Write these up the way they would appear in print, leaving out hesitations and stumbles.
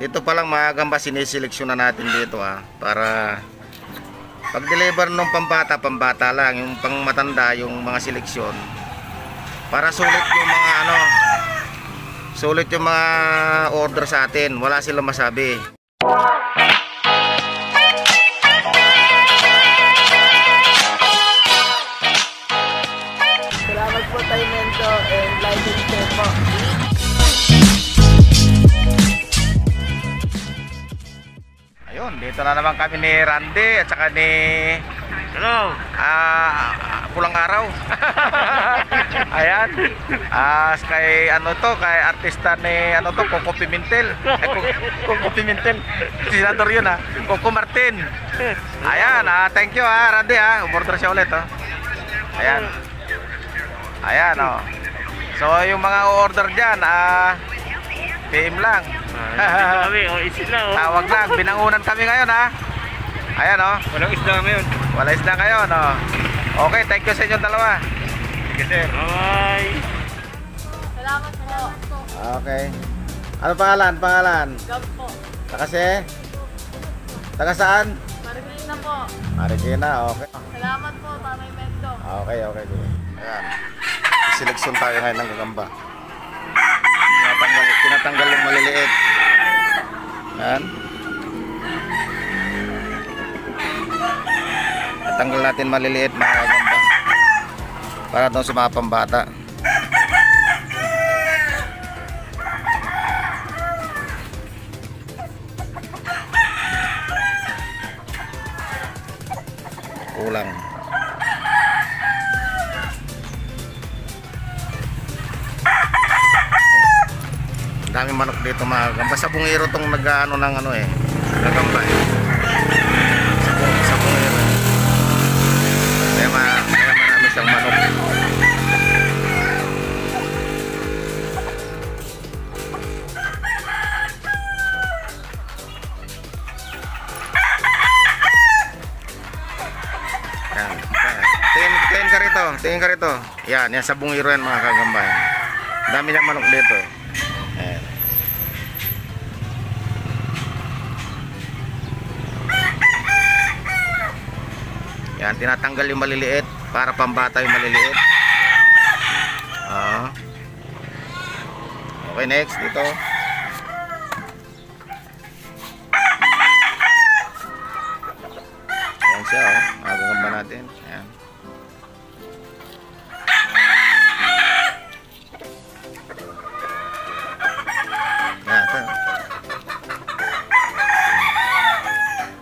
Dito pa lang mga gamba, siniseleksyon na natin dito para pag-deliver ng pambata lang, yung pang matanda yung mga seleksyon. Para sulit yung mga sulit yung mga order sa atin, wala silang masabi. Salamat po tayo Mento and like and share po. Ayun, dito na naman kami ni Randy at saka ni Pulang Araw. Ayan. Kay kay artista ni Coco Pimentel. Coco Pimentel. Senador yun Coco Martin. Ayan, thank you Randy umorder siya ulit Ayan. Ayan So yung mga order diyan PM lang. Tawag lang, binangunan kami ngayon Ayan Walang isda ngayon. Wala isda ngayon Okay, thank you sa inyong dalawa. Sige sir. Bye. Salamat po. Okay. Ano pangalan? Gab po. Taga saan? Marikina po. Marikina, okay. Salamat po Tatay Mento. Okay. Ayan. Seleksyon tayo ngayon ng gagamba. Tinatanggal yung maliliit. Ayan. Tanggal natin maliliit mga gagamba para doon sa mga pambata. Kulang. Ang daming manok dito mga gagamba. Sa bungiro tong nag-ano ng gagamba sa bungiro. Kaya marami siyang manok. Yan. Tingin ka rito. Yan sa bungiro yan mga kagamba. Dami niyang manok dito. Ayan. Yan, tinatanggal yung maliliit para pambata yung maliliit. Okay, next dito. Ayan siya magagamba natin. Ayan.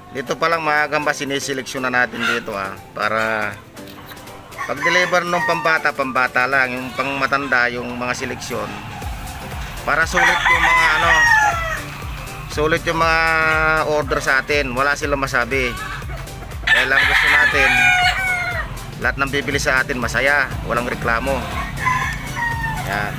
Dito pa lang mga gamba, siniseleksyon na natin dito para pag-deliver ng pambata lang, yung pang matanda yung mga seleksyon. Para sulit yung mga order sa atin, wala silang masabi. Kaya lang gusto natin lahat ng bibili sa atin masaya, walang reklamo. Yan.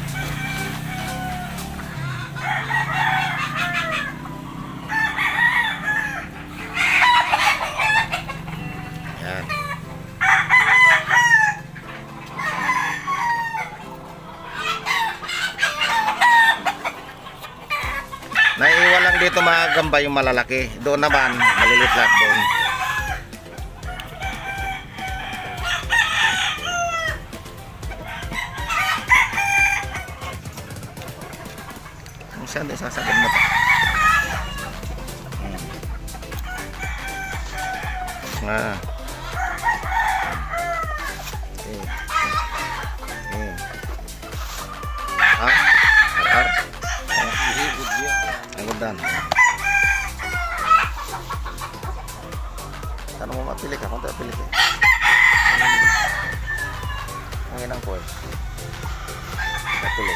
Naiiwan lang dito mga gamba yung malalaki. Doon naman, malilit lang doon. Saan din sasagad mo ito? Dan. Tanong mo mapili ka, kung pili ka. Ang inang ko Napili.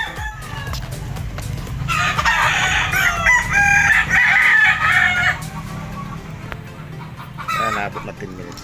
Naabot na 10 minutes.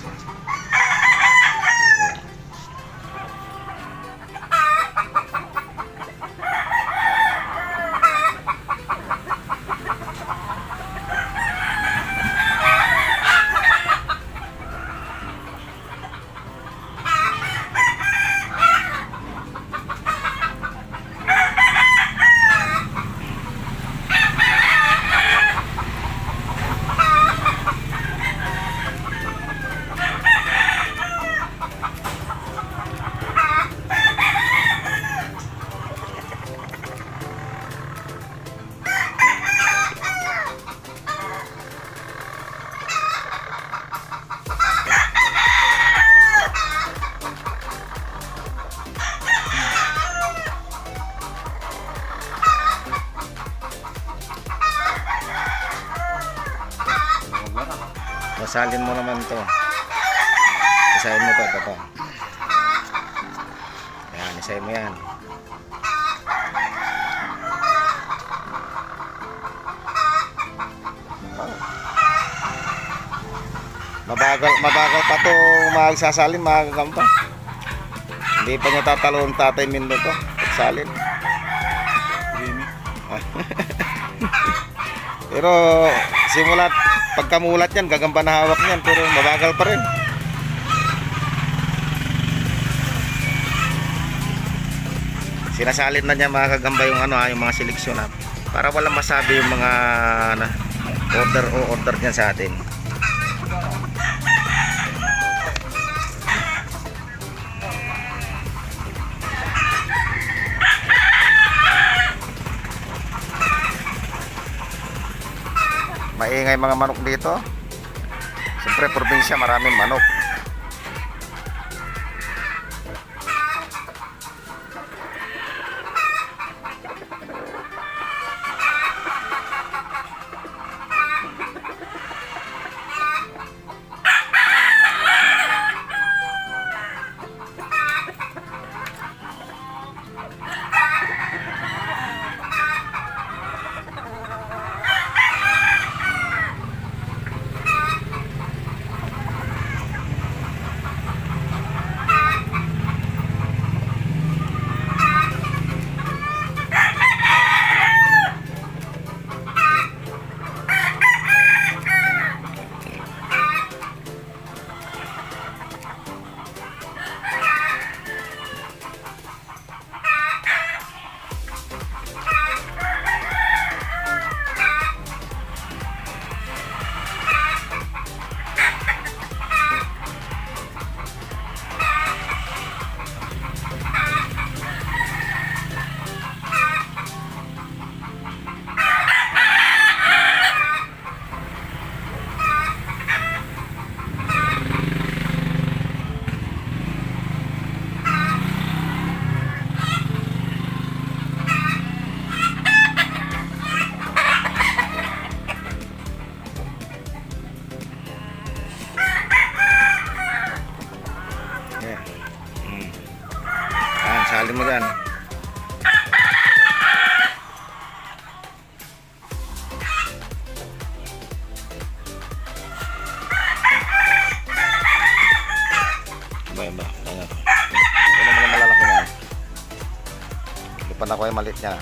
Sasalin mo naman to. Isahin mo to, ito. Yan, isahin mo yan. Mabagal pa to magsasalin, magagampa. Hindi pa niya tatalon Tatay Mindo to, salin. Pero simulat, pagkamulat yan, gagamba na hawak niyan, pero mabagal pa rin. Sinasalin na niya mga kagamba yung yung mga seleksyon para walang masabi yung mga order niyan sa atin. Maingay mga manok dito. Siyempre probinsya, maraming manok. Salin mo dyan. Ba. Ito naman yung malalaki niya. Lupan ako yung maliit niya.